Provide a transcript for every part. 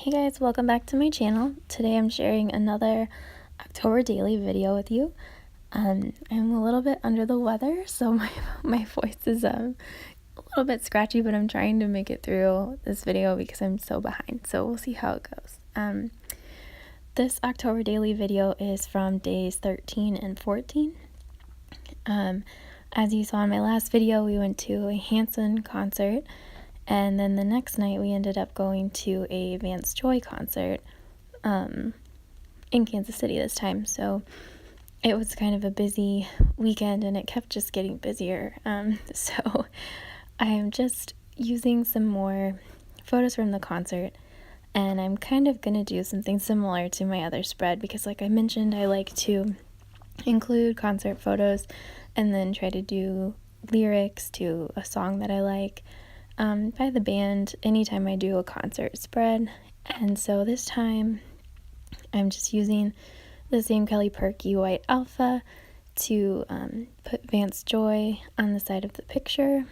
Hey guys, welcome back to my channel. Today I'm sharing another October daily video with you. I'm a little bit under the weather, so my voice is a little bit scratchy, but I'm trying to make it through this video because I'm so behind, so we'll see how it goes. This October daily video is from days 13 and 14. As you saw in my last video, we went to a Hanson concert. And then the next night we ended up going to a Vance Joy concert in Kansas City this time. So it was kind of a busy weekend and it kept just getting busier. So I am just using some more photos from the concert, and I'm kind of going to do something similar to my other spread because, like I mentioned, I like to include concert photos and then try to do lyrics to a song that I like by the band anytime I do a concert spread. And so this time I'm just using the same Kelly Purkey white alpha to put Vance Joy on the side of the picture,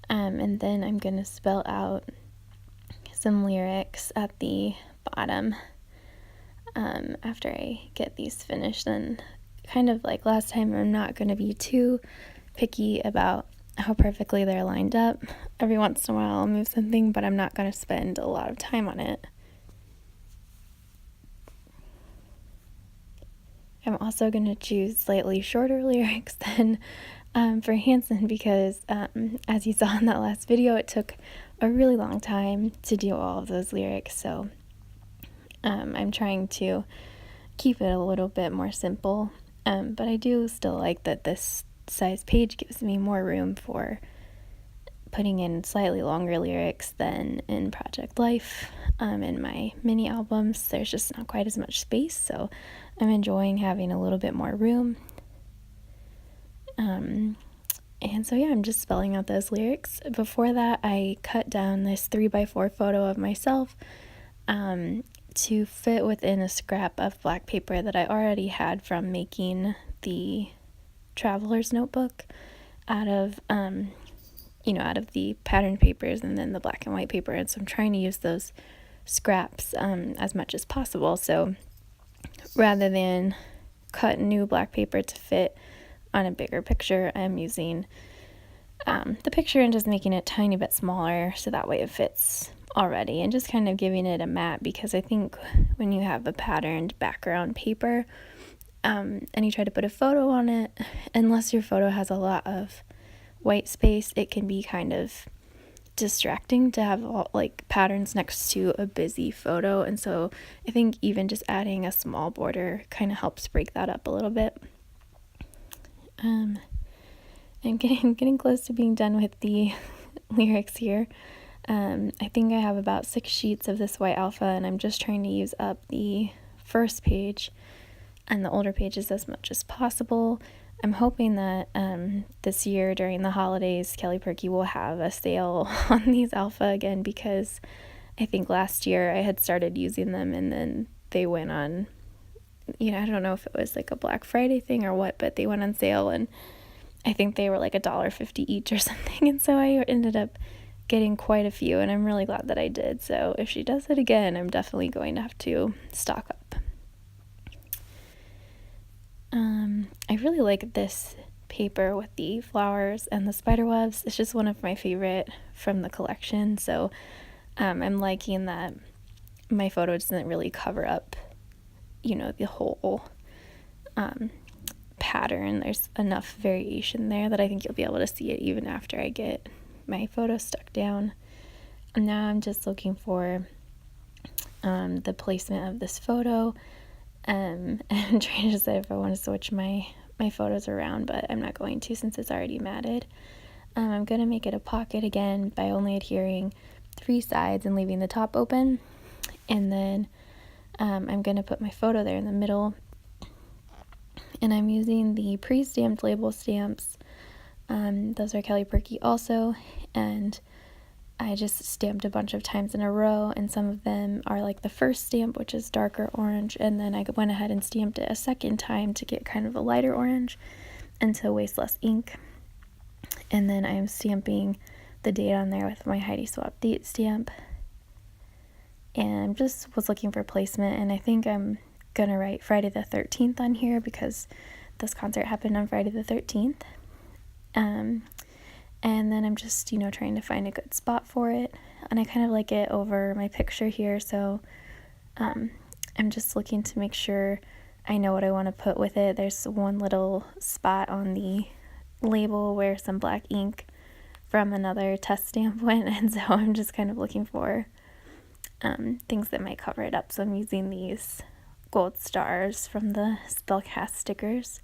and then I'm going to spell out some lyrics at the bottom after I get these finished. And kind of like last time, I'm not going to be too picky about how perfectly they're lined up. Every once in a while I'll move something, but I'm not going to spend a lot of time on it. I'm also going to choose slightly shorter lyrics than for Hanson because as you saw in that last video, it took a really long time to do all of those lyrics, so I'm trying to keep it a little bit more simple, but I do still like that this size page gives me more room for putting in slightly longer lyrics than in Project Life. In my mini albums, there's just not quite as much space, so I'm enjoying having a little bit more room. And so yeah, I'm just spelling out those lyrics. Before that, I cut down this 3x4 photo of myself to fit within a scrap of black paper that I already had from making the traveler's notebook out of the pattern papers and then the black and white paper. And so I'm trying to use those scraps as much as possible. So rather than cut new black paper to fit on a bigger picture, I'm using the picture and just making it a tiny bit smaller so that way it fits already, and just kind of giving it a mat, because I think when you have a patterned background paper and you try to put a photo on it, unless your photo has a lot of white space, it can be kind of distracting to have like patterns next to a busy photo. And so I think even just adding a small border kind of helps break that up a little bit. I'm getting close to being done with the lyrics here. I think I have about 6 sheets of this white alpha, and I'm just trying to use up the first page and the older pages as much as possible. I'm hoping that this year during the holidays, Kelly Purkey will have a sale on these alpha again, because I think last year I had started using them and then they went on, I don't know if it was like a Black Friday thing or what, but they went on sale and I think they were like $1.50 each or something. And so I ended up getting quite a few, and I'm really glad that I did. So if she does it again, I'm definitely going to have to stock up. I really like this paper with the flowers and the spider webs. It's just one of my favorite from the collection. So I'm liking that my photo doesn't really cover up, the whole pattern. There's enough variation there that I think you'll be able to see it even after I get my photo stuck down. And now I'm just looking for the placement of this photo. And I'm trying to decide if I want to switch my photos around, but I'm not going to since it's already matted. I'm going to make it a pocket again by only adhering 3 sides and leaving the top open. And then I'm going to put my photo there in the middle. And I'm using the pre-stamped label stamps. Those are Kelly Purkey also, and I just stamped a bunch of times in a row, and some of them are like the first stamp, which is darker orange, and then I went ahead and stamped it a second time to get kind of a lighter orange and to waste less ink. And then I'm stamping the date on there with my Heidi Swap date stamp. and just was looking for placement, and I think I'm gonna write Friday the 13th on here because this concert happened on Friday the 13th. And then I'm just, trying to find a good spot for it, and I kind of like it over my picture here, so I'm just looking to make sure I know what I want to put with it. There's one little spot on the label where some black ink from another test stamp went, and so I'm just kind of looking for things that might cover it up. So I'm using these gold stars from the Spellcast stickers.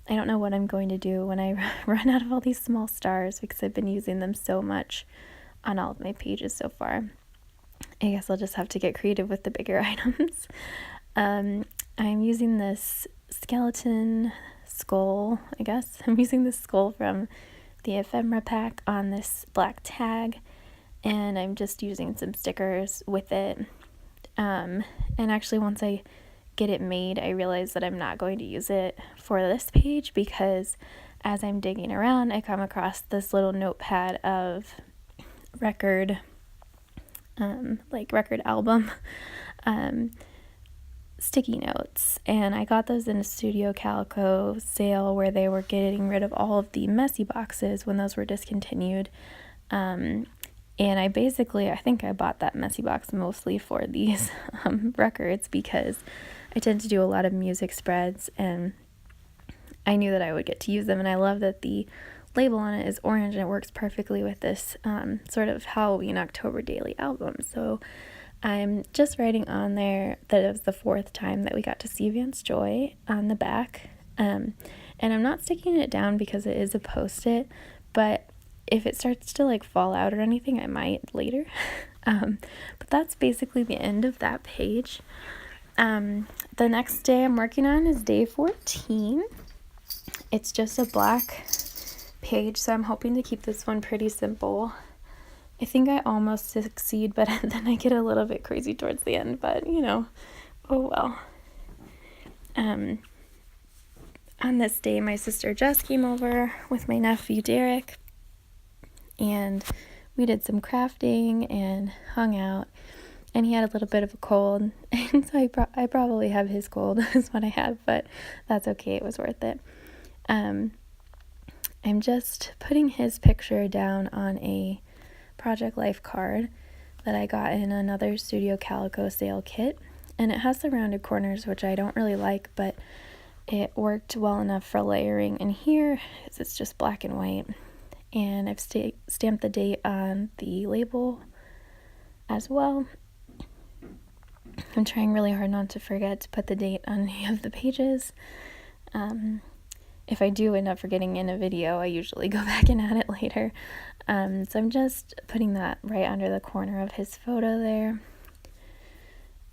I don't know what I'm going to do when I run out of all these small stars because I've been using them so much on all of my pages so far. I guess I'll just have to get creative with the bigger items. I'm using this skeleton skull, I guess. I'm using this skull from the ephemera pack on this black tag, and I'm just using some stickers with it. And actually, once I get it made, I realize that I'm not going to use it for this page because as I'm digging around, I come across this little notepad of record album sticky notes, and I got those in a Studio Calico sale where they were getting rid of all of the messy boxes when those were discontinued. And I think I bought that messy box mostly for these records because I tend to do a lot of music spreads, and I knew that I would get to use them, and I love that the label on it is orange, and it works perfectly with this sort of Halloween October daily album. So I'm just writing on there that it was the 4th time that we got to see Vance Joy on the back, and I'm not sticking it down because it is a post-it, but if it starts to fall out or anything, I might later. But that's basically the end of that page. The next day I'm working on is day 14. It's just a black page, so I'm hoping to keep this one pretty simple. I think I almost succeed, but then I get a little bit crazy towards the end, but oh well. On this day, my sister Jess came over with my nephew Derek, and we did some crafting and hung out, and he had a little bit of a cold, and so I probably have his cold is what I have, but that's okay, it was worth it. I'm just putting his picture down on a Project Life card that I got in another Studio Calico sale kit, and it has the rounded corners, which I don't really like, but it worked well enough for layering in here. It's just black and white, and I've stamped the date on the label as well. I'm trying really hard not to forget to put the date on any of the pages. If I do end up forgetting in a video, I usually go back and add it later. So I'm just putting that right under the corner of his photo there.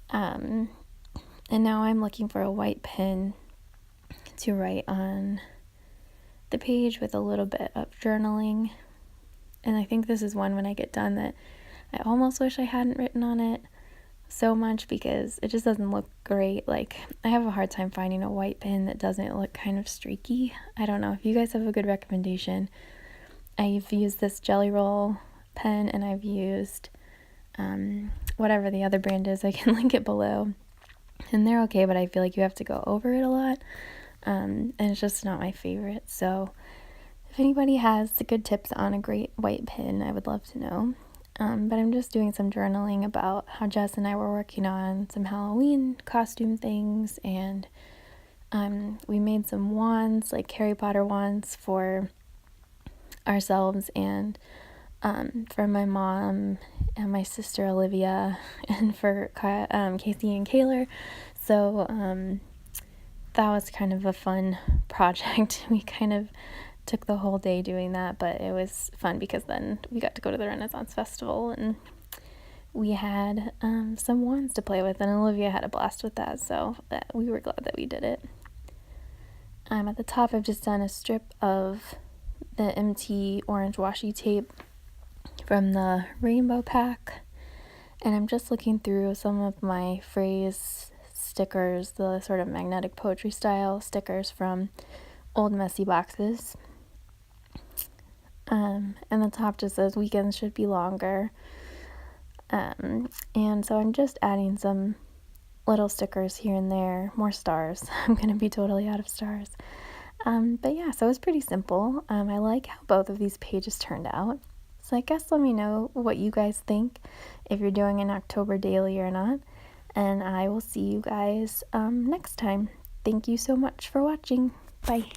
And now I'm looking for a white pen to write on the page with a little bit of journaling. And I think this is one when I get done that I almost wish I hadn't written on it so much because it just doesn't look great. I have a hard time finding a white pen that doesn't look kind of streaky. I don't know if you guys have a good recommendation. I've used this Jelly Roll pen, and I've used whatever the other brand is. I can link it below, and they're okay, but I feel like you have to go over it a lot, and it's just not my favorite. So if anybody has good tips on a great white pen, I would love to know. But I'm just doing some journaling about how Jess and I were working on some Halloween costume things, and we made some wands, like Harry Potter wands for ourselves and for my mom and my sister Olivia, and for Casey and Kaylor. So that was kind of a fun project. We kind of took the whole day doing that, but it was fun because then we got to go to the Renaissance Festival, and we had some wands to play with, and Olivia had a blast with that, so we were glad that we did it. At the top, I've just done a strip of the MT orange washi tape from the rainbow pack, and I'm just looking through some of my phrase stickers, the sort of magnetic poetry style stickers from old messy boxes. And the top just says weekends should be longer. And so I'm just adding some little stickers here and there, more stars. I'm gonna be totally out of stars. But yeah, so it was pretty simple. I like how both of these pages turned out. So I guess let me know what you guys think, if you're doing an October daily or not. And I will see you guys next time. Thank you so much for watching. Bye.